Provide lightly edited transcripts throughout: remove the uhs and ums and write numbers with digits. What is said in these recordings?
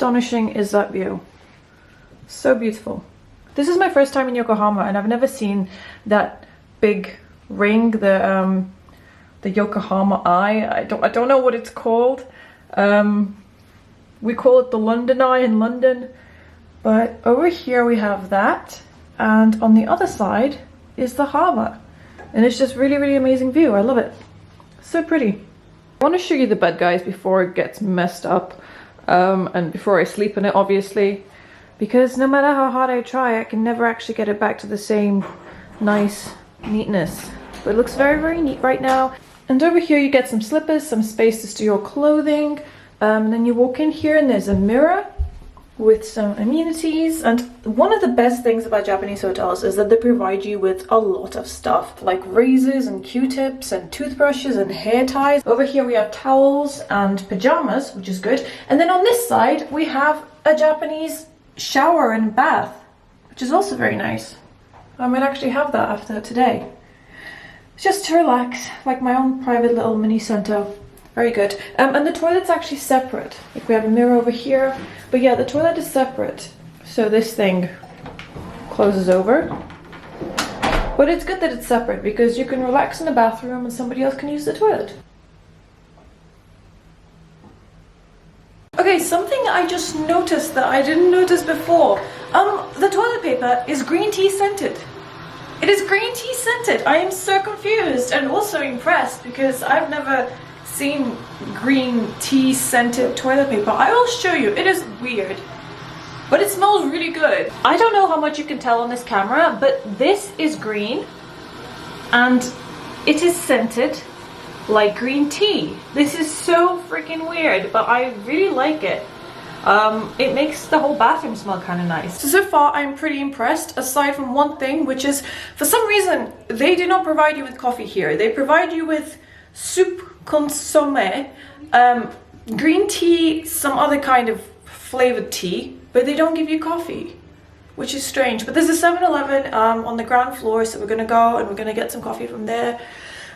astonishing is that view. So beautiful. This is my first time in Yokohama, and I've never seen that big ring, the Yokohama Eye. I don't know what it's called. We call it the London Eye in London. But over here we have that, and on the other side is the harbour. And it's just really, really amazing view. I love it. So pretty. I want to show you the bed, guys, before it gets messed up, and before I sleep in it, obviously, because no matter how hard I try, I can never actually get it back to the same nice neatness. But it looks very, very neat right now. And over here you get some slippers, some space to store your clothing. Then you walk in here and there's a mirror with some amenities. And one of the best things about Japanese hotels is that they provide you with a lot of stuff, like razors and Q-tips and toothbrushes and hair ties. Over here we have towels and pajamas, which is good. And then on this side we have a Japanese shower and bath, which is also very nice. I might actually have that after today, just to relax, like my own private little mini center. Very good. And the toilet's actually separate. Like we have a mirror over here, but yeah, the toilet is separate. So this thing closes over. But it's good that it's separate because you can relax in the bathroom and somebody else can use the toilet. Okay, something I just noticed that I didn't notice before. The toilet paper is green tea scented. It is green tea scented. I am so confused and also impressed because I've never seen green tea scented toilet paper. I will show you. It is weird, but it smells really good. I don't know how much you can tell on this camera, but this is green and it is scented like green tea. This is so freaking weird, but I really like it. It makes the whole bathroom smell kind of nice. So far I'm pretty impressed, aside from one thing, which is for some reason they do not provide you with coffee here. They provide you with soup consommé, green tea, some other kind of flavored tea, but they don't give you coffee, which is strange. But there's a 7-Eleven on the ground floor, so we're gonna go and we're gonna get some coffee from there.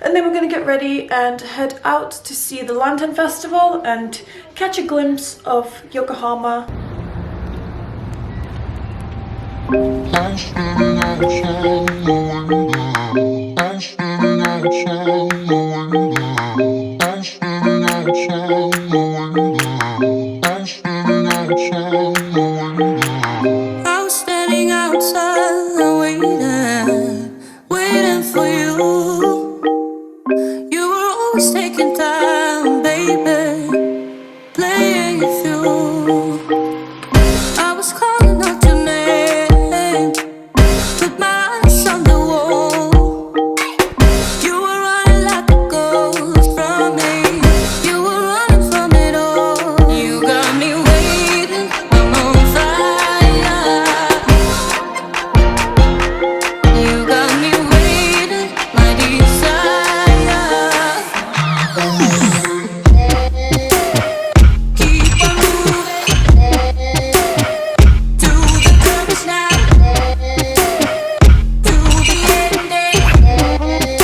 And then we're gonna get ready and head out to see the Lantern Festival and catch a glimpse of Yokohama. I was standing outside waiting for you. You were always taking time, baby, playing it through. I was calling out your name, with my eyes on the wall. You were running like a ghost from me. You were running from it all. You got me waiting, I'm on fire. You got me waiting, my desire. Keep on moving to the purpose now, to the ending of the ocean.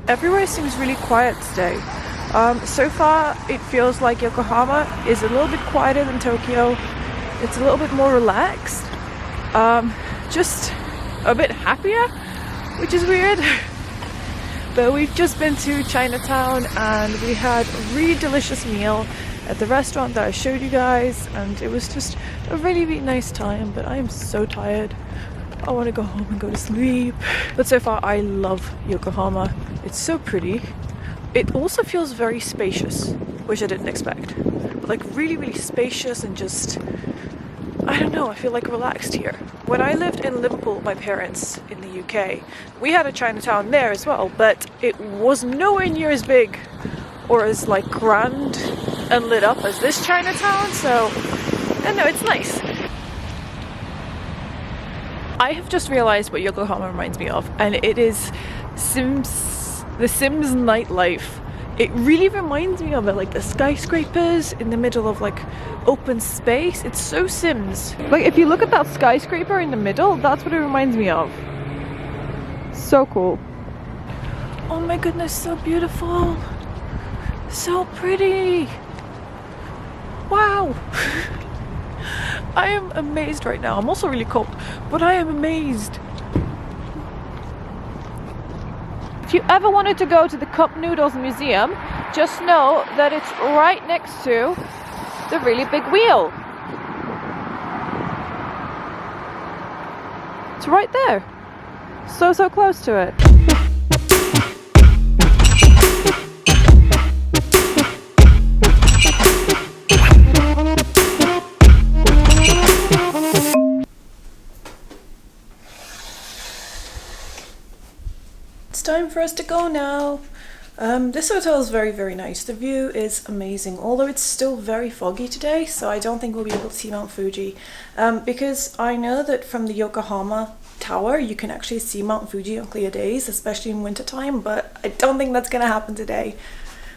Everywhere seems really quiet today. So far it feels like Yokohama is a little bit quieter than Tokyo. It's a little bit more relaxed, just a bit happier, which is weird. But we've just been to Chinatown and we had a really delicious meal at the restaurant that I showed you guys, and it was just a really, really nice time. But I am so tired. I want to go home and go to sleep. But so far I love Yokohama. It's so pretty. It also feels very spacious, which I didn't expect. But like really, really spacious and just, I don't know, I feel like relaxed here. When I lived in Liverpool with my parents in the UK, we had a Chinatown there as well, but it was nowhere near as big or as like grand and lit up as this Chinatown, so I don't know, it's nice. I have just realized what Yokohama reminds me of, and it is the Sims nightlife. It really reminds me of it, like the skyscrapers in the middle of like open space. It's so Sims. Like if you look at that skyscraper in the middle, that's what it reminds me of. So cool. Oh my goodness, so beautiful. So pretty. Wow. I am amazed right now. I'm also really cold, but I am amazed. If you ever wanted to go to the Cup Noodles Museum, just know that it's right next to the really big wheel. It's right there. So close to it. It's time for us to go now. This hotel is very nice. The view is amazing, although it's still very foggy today, so I don't think we'll be able to see Mount Fuji. Because I know that from the Yokohama Tower you can actually see Mount Fuji on clear days, especially in winter time, but I don't think that's gonna happen today.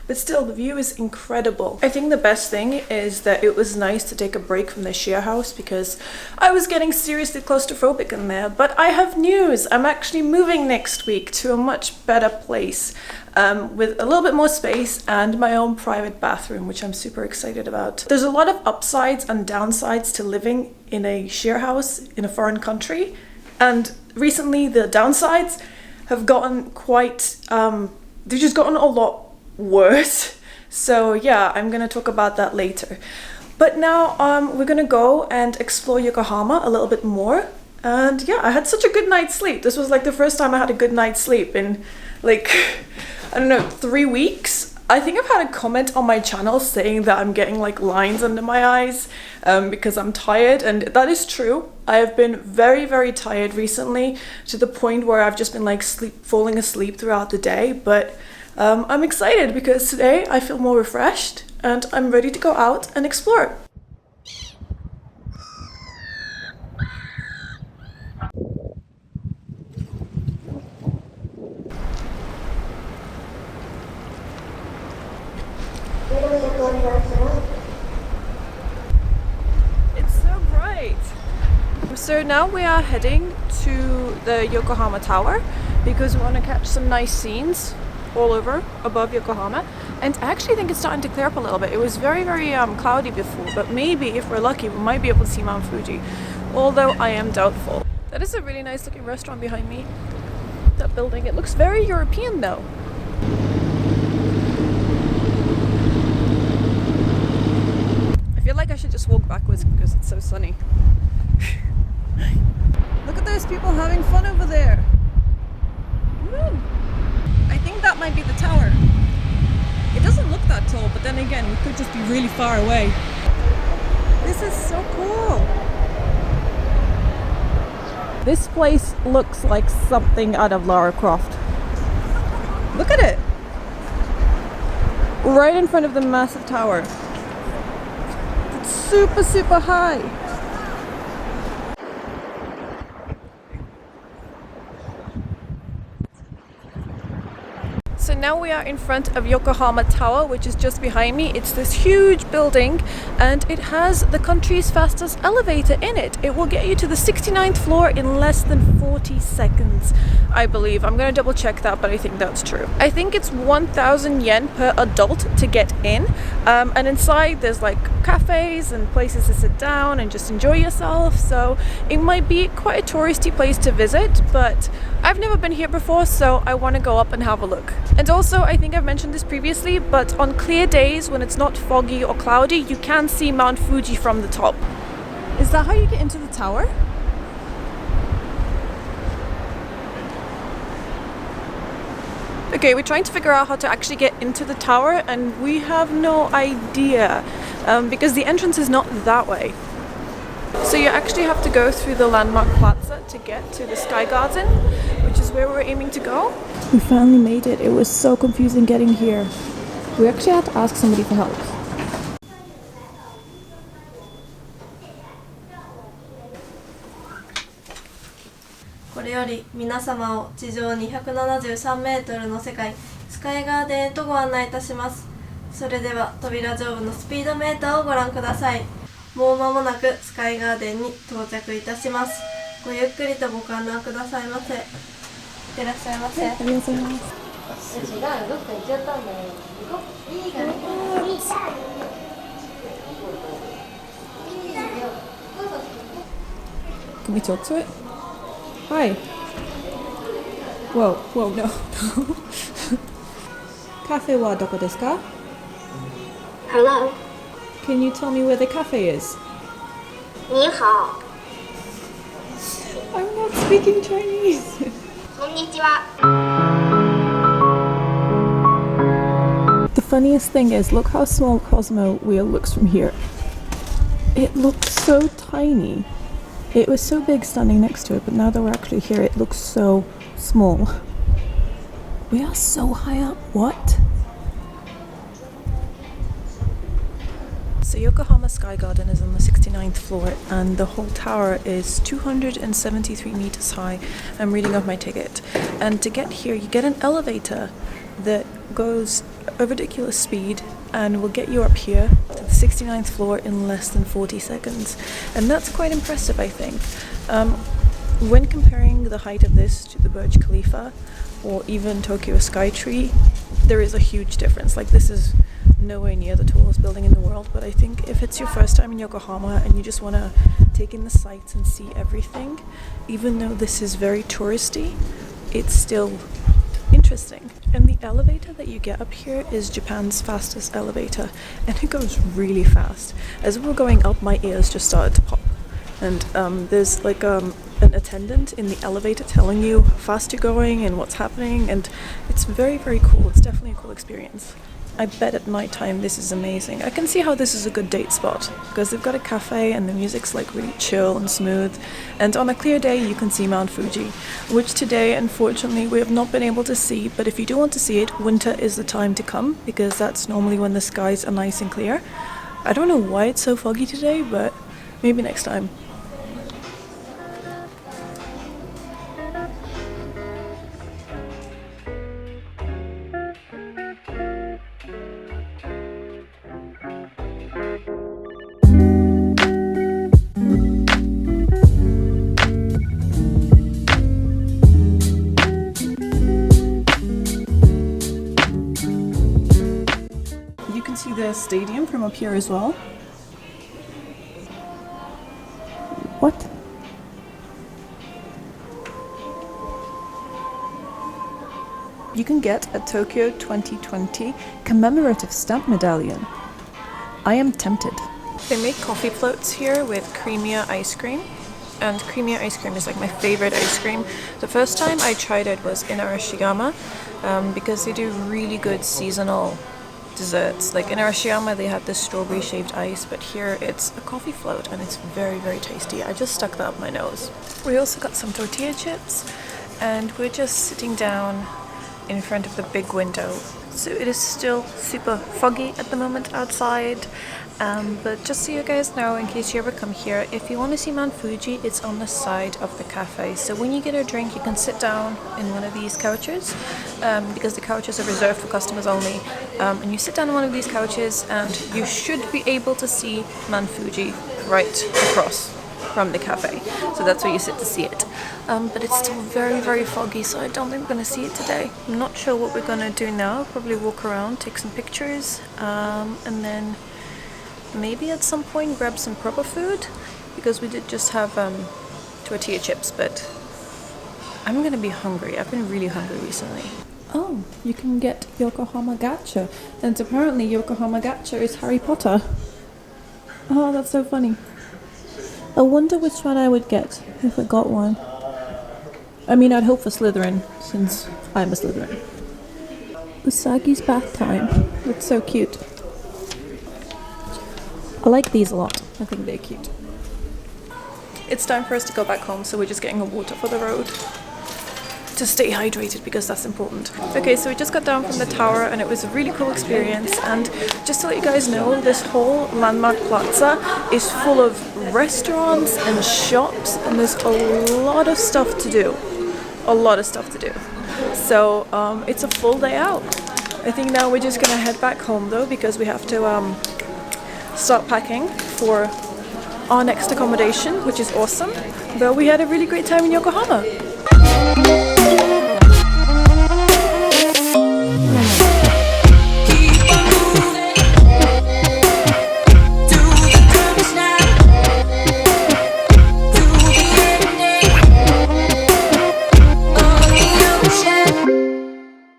But still, the view is incredible. I think the best thing is that it was nice to take a break from the share house because I was getting seriously claustrophobic in there. But I have news! I'm actually moving next week to a much better place with a little bit more space and my own private bathroom, which I'm super excited about. There's a lot of upsides and downsides to living in a share house in a foreign country. And recently the downsides have gotten quite, they've just gotten a lot worse. So yeah, I'm gonna talk about that later. But now we're gonna go and explore Yokohama a little bit more. And yeah, I had such a good night's sleep. This was like the first time I had a good night's sleep in like, I don't know, 3 weeks. I think I've had a comment on my channel saying that I'm getting like lines under my eyes because I'm tired, and that is true. I have been very tired recently to the point where I've just been like falling asleep throughout the day. But I'm excited because today I feel more refreshed and I'm ready to go out and explore. It's so bright. So now we are heading to the Yokohama Tower because we want to catch some nice scenes all over above Yokohama, and I actually think it's starting to clear up a little bit. It was very cloudy before, but maybe if we're lucky we might be able to see Mount Fuji, although I am doubtful. That is a really nice looking restaurant behind me, that building. It looks very European though. I feel like I should just walk backwards because it's so sunny. Look at those people having fun over there. Woo. I think that might be the tower. It doesn't look that tall, but then again, we could just be really far away. This is so cool. This place looks like something out of Lara Croft. Look at it. Right in front of the massive tower. It's super high. So now we are in front of Yokohama Tower, which is just behind me. It's this huge building and it has the country's fastest elevator in it. It will get you to the 69th floor in less than 40 seconds, I believe. I'm going to double check that, but I think that's true. I think it's 1,000 yen per adult to get in. And inside there's like cafes and places to sit down and just enjoy yourself. So it might be quite a touristy place to visit, but I've never been here before, so I want to go up and have a look. And also, I think I've mentioned this previously, but on clear days when it's not foggy or cloudy, you can see Mount Fuji from the top. Is that how you get into the tower? Okay, we're trying to figure out how to actually get into the tower and we have no idea because the entrance is not that way. So you actually have to go through the landmark plaza to get to the Sky Garden, which is where we're aiming to go. We finally made it. It was so confusing getting here. We actually had to ask somebody for help. これより皆様を地上273メートルの世界スカイガーデンへとご案内いたします。それでは扉上部のスピードメーターをご覧ください。もう間もなくスカイガーデンに到着いたします。ごゆっくりとご観覧くださいませ。いってらっしゃいませ。ありがとうございます。違うよ、どっか行っちゃったんだよ。行こう。いいからね。いいじゃん。Can we talk to it? Hi. Whoa, whoa, no. Cafe wa doko desu ka? Hello. Can you tell me where the cafe is? 你好。 I'm not speaking Chinese. こんにちは。 The funniest thing is, look how small Cosmo Wheel looks from here. It looks so tiny. It was so big standing next to it, but now that we're actually here, it looks so small. We are so high up. What? So Yokohama Sky Garden is on the 69th floor and the whole tower is 273 meters high. I'm reading off my ticket. And to get here, you get an elevator that goes a ridiculous speed and will get you up here to the 69th floor in less than 40 seconds. And that's quite impressive, I think. When comparing the height of this to the Burj Khalifa or even Tokyo Skytree, there is a huge difference. Like, this is nowhere near the tallest building in the world, but I think if it's your first time in Yokohama and you just want to take in the sights and see everything, even though this is very touristy, it's still interesting. And the elevator that you get up here is Japan's fastest elevator, and it goes really fast. As we were going up, my ears just started to pop. And there's like an attendant in the elevator telling you how fast you're going and what's happening, and it's very, very cool. It's definitely a cool experience. I bet at night time this is amazing. I can see how this is a good date spot because they've got a cafe and the music's like really chill and smooth, and on a clear day you can see Mount Fuji, which today unfortunately we have not been able to see, but if you do want to see it, winter is the time to come because that's normally when the skies are nice and clear. I don't know why it's so foggy today, but maybe next time. You can see the stadium from up here as well. What? You can get a Tokyo 2020 commemorative stamp medallion. I am tempted. They make coffee floats here with Premio ice cream. And Premio ice cream is like my favorite ice cream. The first time I tried it was in Arashiyama because they do really good seasonal desserts. Like in Arashiyama they had this strawberry shaved ice, but here it's a coffee float and it's very, very tasty. I just stuck that up my nose. We also got some tortilla chips and we're just sitting down in front of the big window. So it is still super foggy at the moment outside, but just so you guys know, in case you ever come here, if you want to see Mount Fuji, it's on the side of the cafe. So when you get a drink, you can sit down in one of these couches, because the couches are reserved for customers only, and you sit down on one of these couches and you should be able to see Mount Fuji right across from the cafe. So that's where you sit to see it. But it's still very, very foggy, so I don't think we're going to see it today. I'm not sure what we're going to do now. Probably walk around, take some pictures, and then maybe at some point grab some proper food, because we did just have tortilla chips, but I'm going to be hungry. I've been really hungry recently. Oh, you can get Yokohama Gacha, and apparently Yokohama Gacha is Harry Potter. Oh, that's so funny. I wonder which one I would get if I got one. I mean, I'd hope for Slytherin, since I'm a Slytherin. Usagi's bath time. That's so cute. I like these a lot. I think they're cute. It's time for us to go back home, so we're just getting a water for the road to stay hydrated, because that's important. Okay, so we just got down from the tower and it was a really cool experience, and just to let you guys know, this whole landmark plaza is full of restaurants and shops, and there's a lot of stuff to do. a lot of stuff to do. So it's a full day out. I think now we're just gonna head back home though, because we have to start packing for our next accommodation, which is awesome. But we had a really great time in Yokohama.